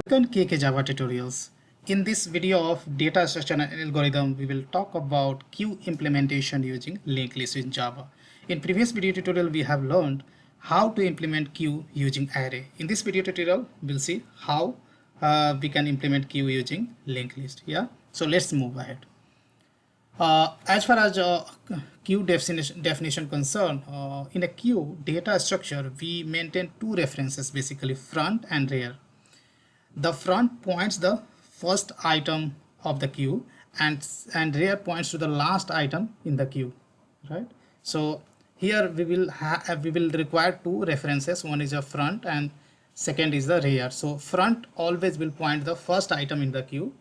Welcome to KK Java tutorials. In this video of data structure and algorithm, we will talk about queue implementation using linked list in Java. In previous video tutorial, we have learned how to implement queue using array. In this video tutorial, we'll see how we can implement queue using linked list. Yeah. So let's move ahead. As far as queue definition concerned, in a queue data structure, we maintain two references, basically front and rear. The front points the first item of the queue, and rear points to the last item in the queue, right? So here we will require two references. One is a front and second is the rear. So front always will point the first item in the queue,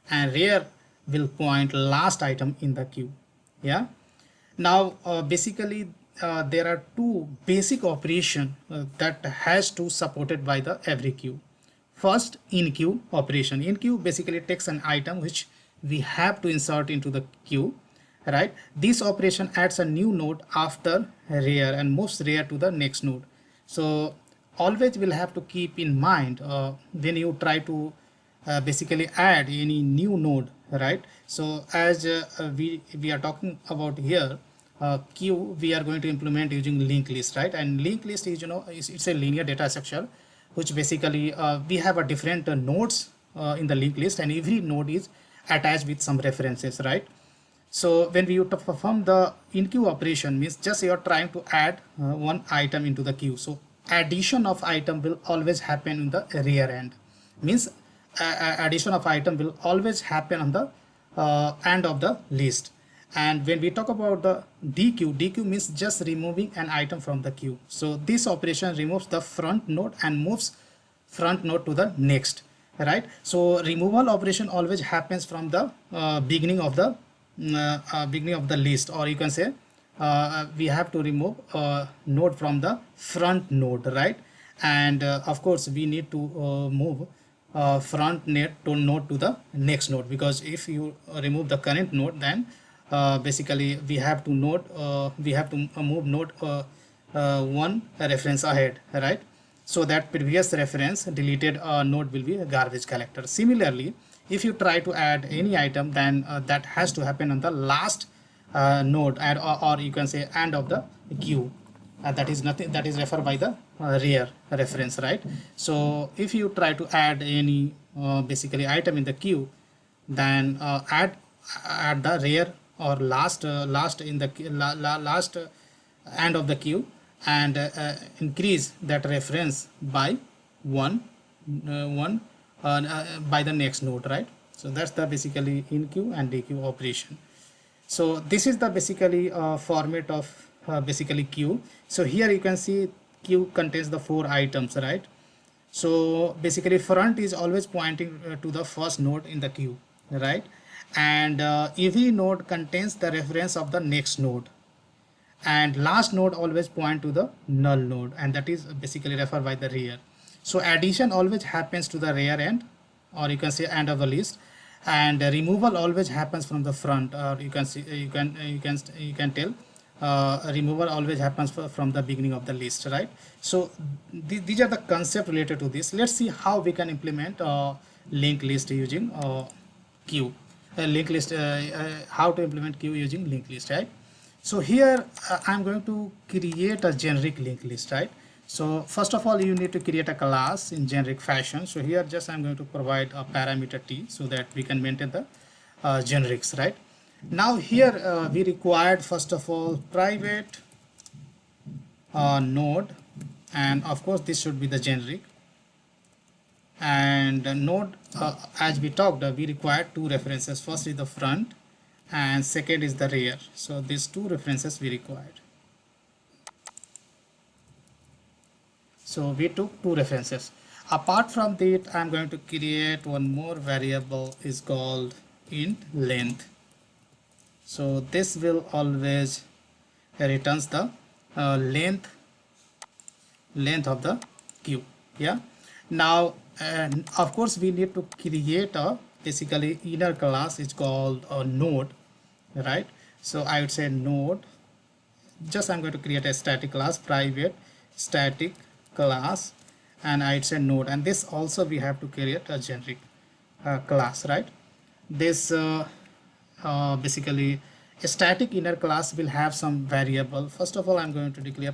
and rear will point last item in the queue. Yeah. Now basically there are two basic operation that has to supported by the every queue. First, in queue operation. In queue basically takes an item which we have to insert into the queue, right? This operation adds a new node after rear and moves rear to the next node. So always will have to keep in mind when you try to basically add any new node, right? So as we are talking about here, queue we are going to implement using linked list, right? And linked list is, it's a linear data structure which basically we have a different nodes in the linked list, and every node is attached with some references, right? So when we perform the in queue operation, means just you are trying to add one item into the queue. So addition of item will always happen in the rear end, means addition of item will always happen on the end of the list. And when we talk about the dequeue means just removing an item from the queue. So this operation removes the front node and moves front node to the next, right? So removal operation always happens from the beginning of the list, or you can say we have to remove a node from the front node, right? And of course we need to move front node to the next node, because if you remove the current node, then basically we have to move node one reference ahead, right? So that previous reference deleted node will be a garbage collector. Similarly, if you try to add any item, then that has to happen on the last node, or you can say end of the queue. That is nothing, that is referred by the rear reference, right? So if you try to add any basically item in the queue, then add the rear or last in the last end of the queue, and increase that reference by one by the next node, right? So that's the basically in queue and dequeue operation. So this is the basically format of basically queue. So here you can see queue contains the four items, right? So basically front is always pointing to the first node in the queue, right? And every node contains the reference of the next node, and last node always point to the null node, and that is basically referred by the rear. So addition always happens to the rear end, or you can say end of the list, and removal always happens from the front, or you can see you can tell removal always happens from the beginning of the list, right? So these are the concept related to this. Let's see how we can implement linked list using queue. Linked list, how to implement queue using linked list, right? So here I'm going to create a generic linked list, right? So first of all, you need to create a class in generic fashion. So here just I'm going to provide a parameter t, so that we can maintain the generics, right? Now here we required first of all private node, and of course this should be the generic. And node, as we talked, we require two references. First is the front and second is the rear. So these two references we required. So we took two references. Apart from that, I'm going to create one more variable is called int length. So this will always returns the length of the queue. Yeah. Now of course we need to create a basically inner class. It's called a node, right? So I would say node, just I'm going to create a static class, private static class, and I'd say node, and this also we have to create a generic class, right? This basically a static inner class will have some variable. First of all, I'm going to declare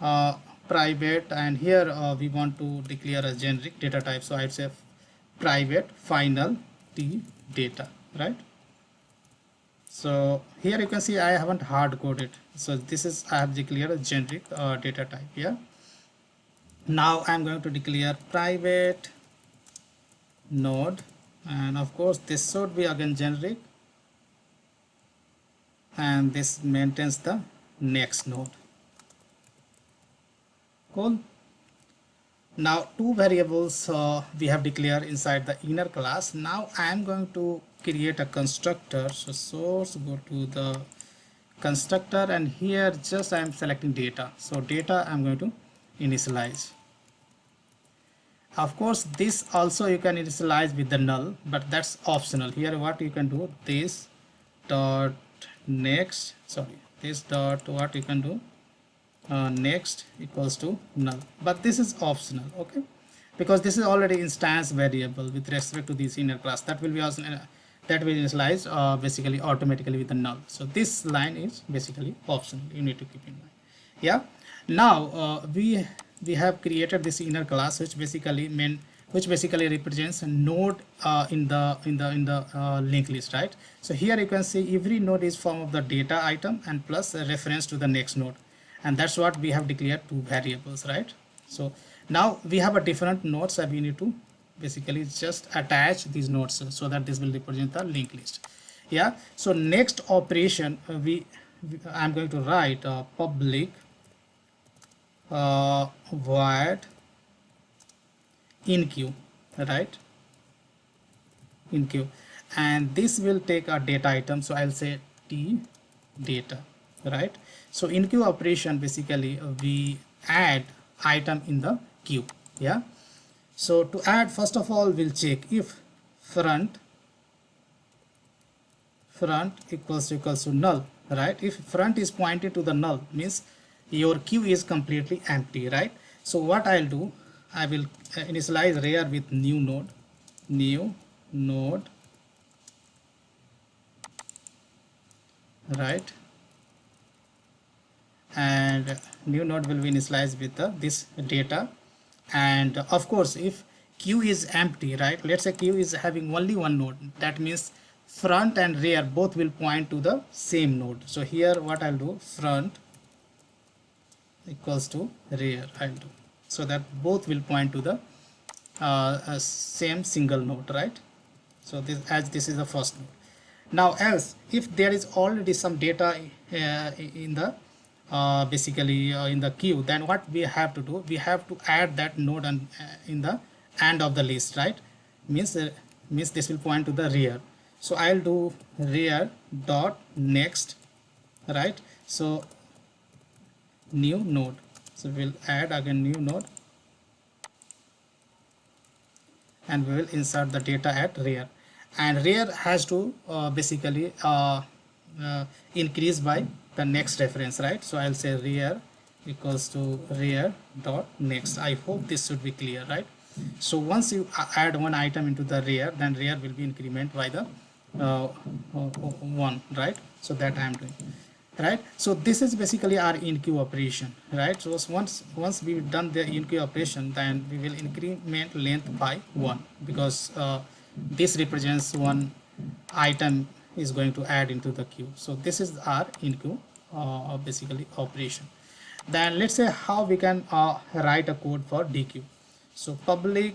uh, private, and here we want to declare a generic data type, so I'd say private final t data, right? So here you can see I haven't hard coded, so this is I have declared a generic data type. Yeah, now I'm going to declare private node, and of course this should be again generic, and this maintains the next node. Cool. Now two variables we have declared inside the inner class. Now I am going to create a constructor. So source, go to the constructor, and here just I am selecting data. So data I'm going to initialize. Of course this also you can initialize with the null, but that's optional. Here what you can do, this dot next, sorry, this dot what you can do, next equals to null, but this is optional, okay, because this is already instance variable with respect to this inner class that will be also that will initialize basically automatically with the null. So this line is basically optional, you need to keep in mind. Yeah, now we have created this inner class which basically represents a node in the linked list, right? So here you can see every node is form of the data item and plus a reference to the next node, and that's what we have declared two variables, right? So now we have a different nodes that we need to basically just attach these nodes so that this will represent the linked list. Yeah, so next operation I'm going to write public void enqueue, right? Enqueue, and this will take a data item, so I'll say t data, right? So enqueue operation basically we add item in the queue. Yeah, so to add, first of all we'll check if front equals to null, right? If front is pointed to the null, means your queue is completely empty, right? So what I'll do, I will initialize rear with new node, right? And new node will be initialized with this data, and of course if queue is empty, right, let's say queue is having only one node, that means front and rear both will point to the same node. So here what I'll do, front equals to rear I'll do, so that both will point to the same single node, right? So this is the first node. Now else if there is already some data in the basically in the queue, then what we have to do, we have to add that node and in the end of the list, right? Means this will point to the rear. So I'll do rear dot next, right? So new node, so we'll add again new node, and we will insert the data at rear, and rear has to basically increase by the next reference, right? So I'll say rear equals to rear dot next. I hope this should be clear, right? So once you add one item into the rear, then rear will be increment by the one, right? So that I am doing, right? So this is basically our enqueue operation, right? So once we've done the enqueue operation, then we will increment length by 1, because this represents one item is going to add into the queue. So this is our enqueue basically operation. Then let's say how we can write a code for dequeue. So public,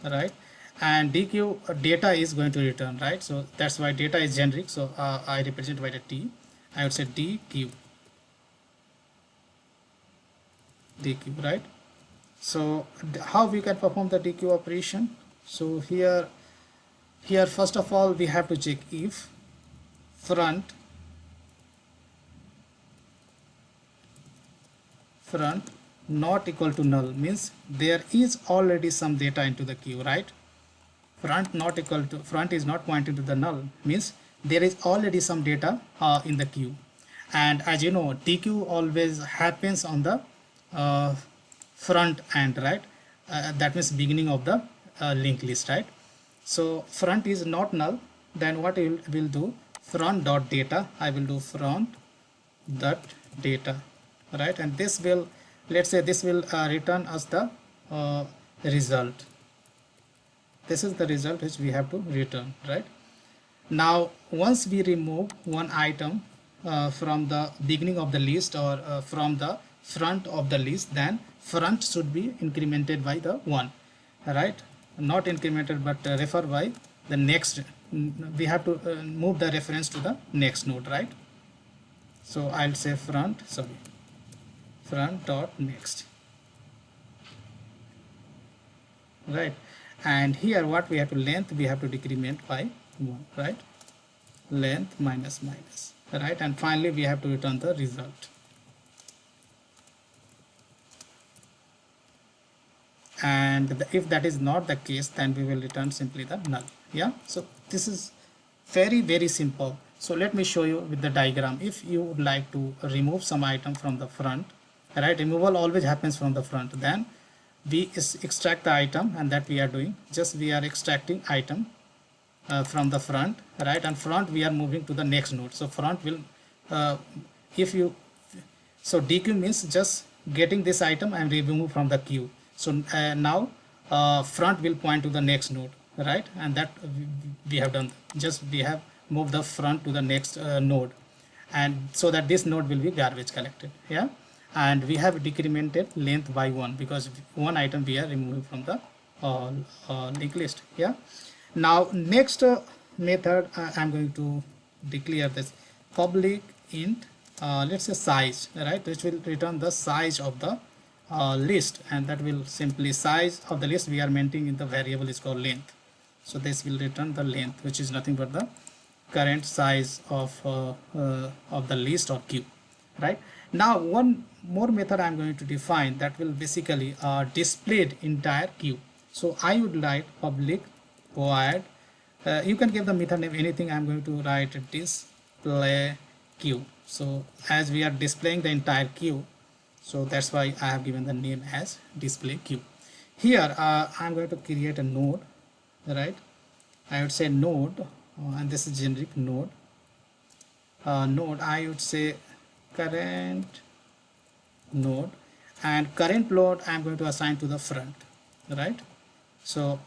right, and dequeue data is going to return, right? So that's why data is generic, so I represent by the t. I would say dequeue, right? So how we can perform the dequeue operation? So here first of all we have to check if front not equal to null, means there is already some data into the queue, right? Front is not pointing to the null, means there is already some data in the queue. And as you know, dequeue always happens on the front end, right? That means beginning of the linked list, right? So front is not null. Then what I will do, front dot data, I will do front dot data, right? And this will, let's say this will return us the result. This is the result which we have to return, right? Now once we remove one item from the beginning of the list, or from the front of the list, then front should be incremented by the 1, right? Not incremented, but refer by the next. We have to move the reference to the next node, right? So I'll say front dot next, right? And here what we have to, length we have to decrement by 1, right? Length minus minus, right? And finally we have to return the result. And if that is not the case, then we will return simply the null. Yeah, so this is very simple. So let me show you with the diagram. If you would like to remove some item from the front, right? Removal always happens from the front. Then we extract the item, and that we are doing, just we are extracting item from the front, right? And front we are moving to the next node. So front will if you, so dequeue means just getting this item and remove from the queue. So now front will point to the next node, right? And that we have done, just we have moved the front to the next node, and so that this node will be garbage collected. Yeah, and we have decremented length by 1 because one item we are removing from the linked list. Yeah, now next method I'm going to declare this public int let's say size, right, which will return the size of the list, and that will simply, size of the list we are maintaining in the variable is called length. So this will return the length, which is nothing but the current size of the list or queue, right? Now one more method I'm going to define that will basically display the entire queue. So I would write public void, you can give the method name anything. I'm going to write display queue. So as we are displaying the entire queue, so that's why I have given the name as display queue. Here I'm going to create a node, right? I would say node, and this is generic node. Node, I would say current node, and current node I'm going to assign to the front, right? So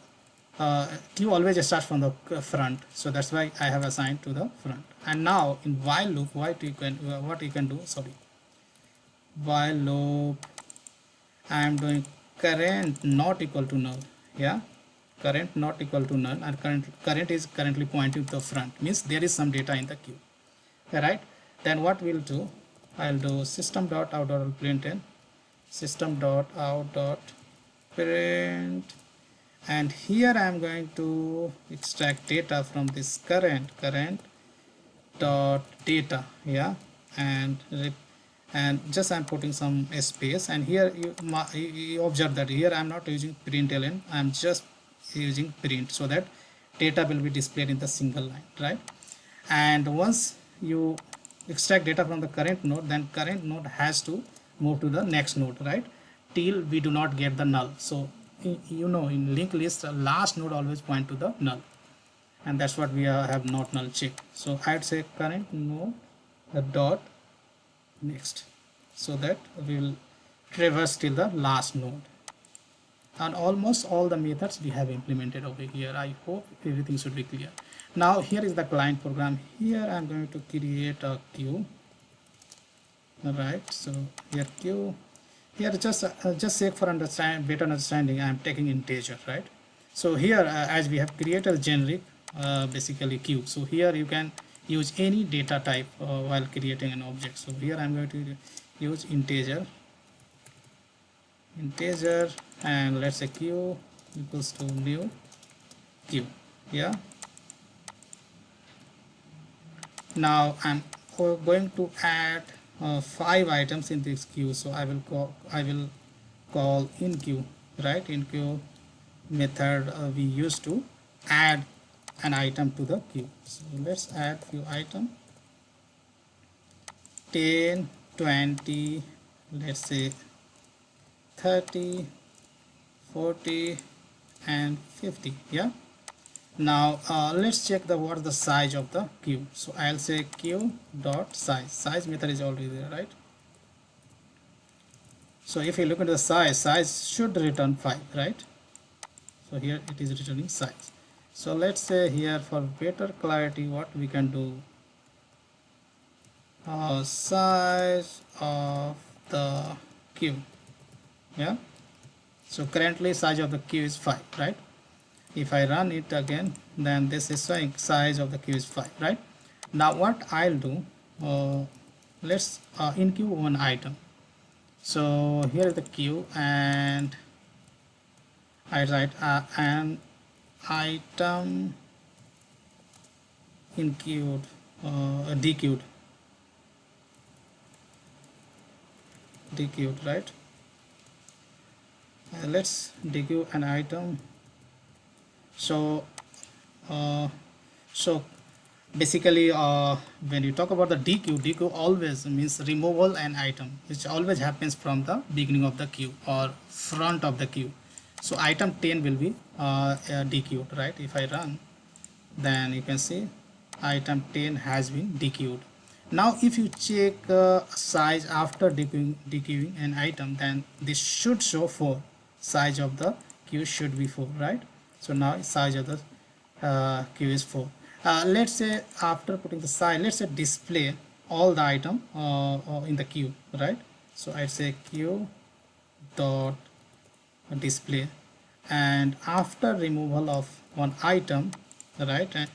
queue always starts from the front, so that's why I have assigned to the front. And now in while loop, what you can do, sorry, while loop I am doing current not equal to null. Yeah, current not equal to null, and current is currently pointing to the front, means there is some data in the queue, right? Then what we'll do, I'll do system.out.println, system.out.print, and here I am going to extract data from this current dot data. Yeah, and just I'm putting some space, and here you observe that here I'm not using println, I'm just using print, so that data will be displayed in the single line, right? And once you extract data from the current node, then current node has to move to the next node, right, till we do not get the null. So you know, in linked list last node always point to the null, and that's what we have not null check. So I'd say current node dot next, so that we will traverse till the last node. And almost all the methods we have implemented over here. I hope everything should be clear. Now here is the client program. Here I'm going to create a queue, right? So here queue, here just sake for better understanding, I'm taking integer, right? So here as we have created a generic basically queue, so here you can use any data type while creating an object. So here I'm going to use integer, and let's say queue equals to new queue. Yeah, now I'm going to add 5 items in this queue. So I will call in queue, right? In queue method we used to add an item to the queue. So let's add few item, 10, 20, let's say 30, 40 and 50. Yeah, now let's check the what is the size of the queue. So I'll say queue dot size method is already there, right? So if you look at the size should return 5, right? So here it is returning size. So let's say here for better clarity what we can do, size of the queue. Yeah, so currently size of the queue is 5, right? If I run it again, then this is saying size of the queue is 5, right? Now what I'll do, let's in queue one item. So here is the queue and I write an item in queued, dequeued, right? Let's dequeue an item. So so basically when you talk about the dequeue always means removal an item, which always happens from the beginning of the queue or front of the queue. So item 10 will be dequeued, right? If I run, then you can see item 10 has been dequeued. Now if you check size after dequeuing an item, then this should show 4. Size of the queue should be 4, right? So now size of the queue is 4. Let's say after putting the size, let's say display all the item in the queue, right? So I'd say queue dot display, and after removal of one item, right,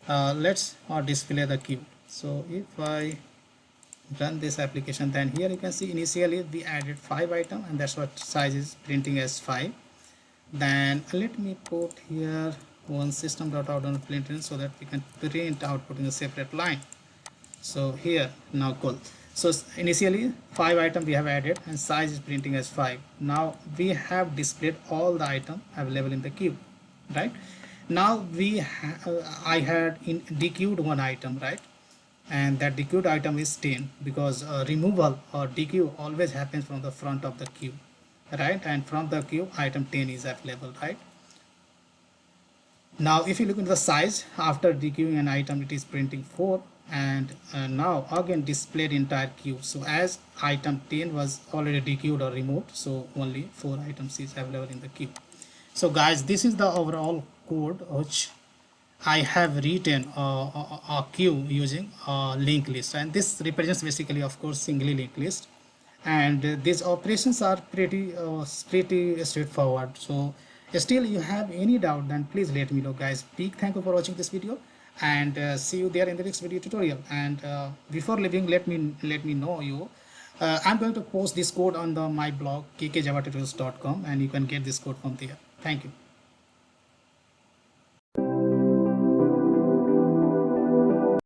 let's display the queue. So if I run this application, then here you can see initially we added 5 items and that's what size is printing as 5. Then let me put here one system.out.println so that we can print output in a separate line. So here now cool. So initially 5 items we have added and size is printing as 5. Now we have displayed all the items available in the queue, right? Now I had dequeued one item, right? And that dequeued item is 10 because removal or dequeue always happens from the front of the queue, right? And from the queue item 10 is available, right? Now if you look into the size after dequeuing an item, it is printing 4, and now again displayed entire queue. So as item 10 was already dequeued or removed, so only 4 items is available in the queue. So guys, this is the overall code which I have written a queue using a linked list, and this represents basically of course singly linked list, and these operations are pretty straightforward. So still you have any doubt, then please let me know, guys. Big thank you for watching this video, and see you there in the next video tutorial. And before leaving, let me know you, I'm going to post this code on my blog kkjavatutorials.com, and you can get this code from there. Thank you.